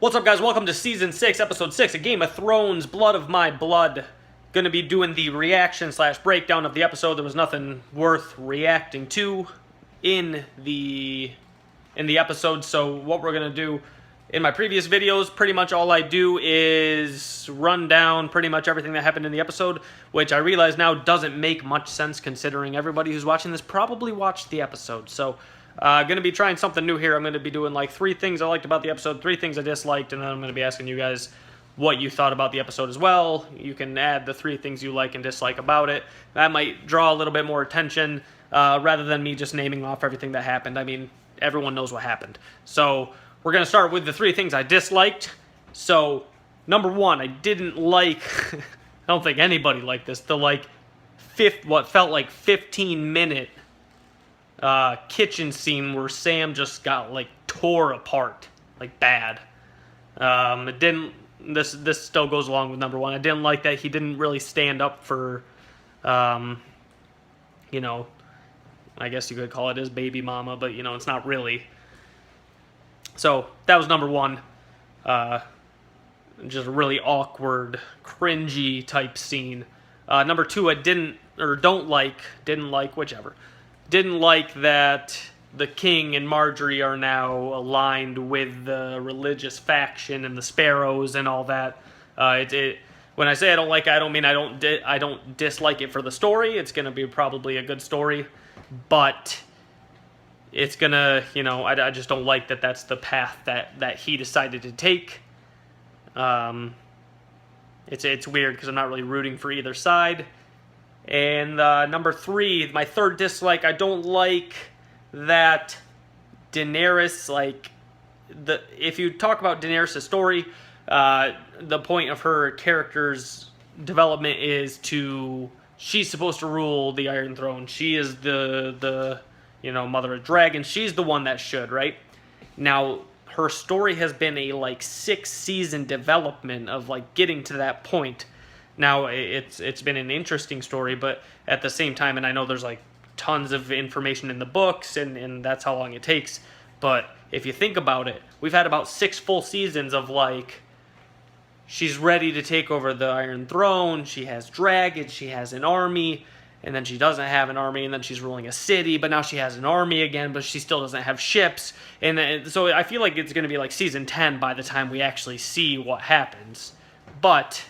What's up, guys? Welcome to Season 6, Episode 6 of Game of Thrones, Blood of My Blood. Gonna be doing the reaction/breakdown of the episode. There was nothing worth reacting to in the episode, so what we're gonna do in my previous videos, pretty much all I do is run down pretty much everything that happened in the episode, which I realize now doesn't make much sense considering everybody who's watching this probably watched the episode. So going to be trying something new here. I'm going to be doing like 3 things I liked about the episode, 3 things I disliked, and then I'm going to be asking you guys what you thought about the episode as well. You can add the 3 things you like and dislike about it. That might draw a little bit more attention rather than me just naming off everything that happened. I mean, everyone knows what happened. So we're going to start with the 3 things I disliked. So number 1, I didn't like, I don't think anybody liked this, the what felt like 15-minute kitchen scene where Sam just got tore apart, bad. It didn't. This still goes along with number 1. I didn't like that he didn't really stand up for, you know, I guess you could call it his baby mama, but it's not really. So that was number 1. Just a really awkward, cringy type scene. Number 2, I didn't like, whichever. Didn't like that the king and Marjorie are now aligned with the religious faction and the Sparrows and all that. When I say I don't like it, I don't mean I don't dislike it for the story. It's gonna be probably a good story, but it's gonna, I just don't like that that's the path that he decided to take. It's weird because I'm not really rooting for either side. And number 3, my third dislike, I don't like that Daenerys, if you talk about Daenerys' story, the point of her character's development is she's supposed to rule the Iron Throne. She is the mother of dragons. She's the one that should, right? Now, her story has been a 6-season development of getting to that point. Now, it's been an interesting story, but at the same time, and I know there's tons of information in the books, and that's how long it takes, but if you think about it, we've had about 6 full seasons of she's ready to take over the Iron Throne, she has dragons, she has an army, and then she doesn't have an army, and then she's ruling a city, but now she has an army again, but she still doesn't have ships, and so I feel like it's going to be season 10 by the time we actually see what happens. But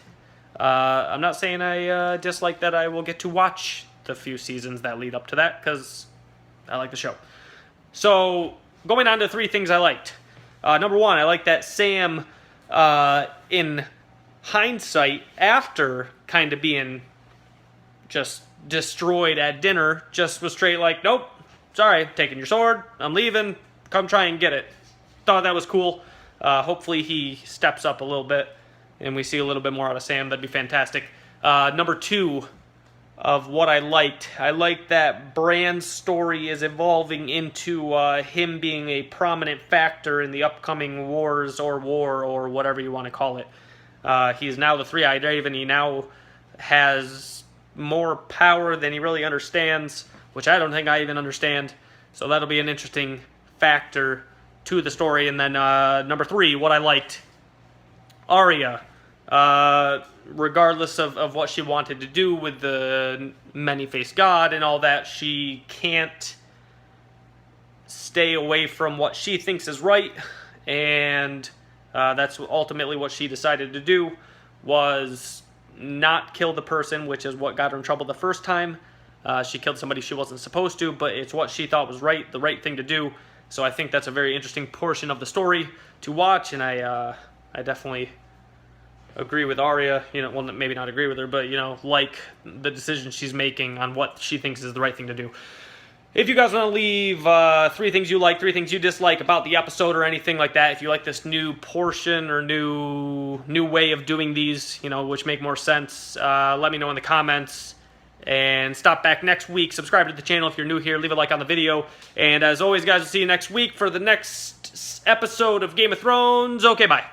I'm not saying I dislike that I will get to watch the few seasons that lead up to that, because I like the show. So, going on to 3 things I liked. Number 1, I like that Sam, in hindsight, after kind of being just destroyed at dinner, just was straight nope, sorry, taking your sword, I'm leaving, come try and get it. Thought that was cool. Hopefully he steps up a little bit and we see a little bit more out of Sam. That'd be fantastic. Number 2 of what I liked that Bran's story is evolving into him being a prominent factor in the upcoming wars or war or whatever you want to call it. He's now the Three-Eyed Raven. He now has more power than he really understands, which I don't think I even understand. So that'll be an interesting factor to the story. And then number 3, what I liked, Arya, regardless of what she wanted to do with the many-faced god and all that, she can't stay away from what she thinks is right, and that's ultimately what she decided to do, was not kill the person, which is what got her in trouble the first time. She killed somebody she wasn't supposed to, but it's what she thought was right, the right thing to do. So I think that's a very interesting portion of the story to watch, and I definitely agree with Arya, well, maybe not agree with her, but, like the decision she's making on what she thinks is the right thing to do. If you guys want to leave 3 things you like, 3 things you dislike about the episode or anything like that, if you like this new portion or new way of doing these, which make more sense, let me know in the comments. And stop back next week. Subscribe to the channel if you're new here. Leave a like on the video. And as always, guys, I'll see you next week for the next episode of Game of Thrones. Okay, bye.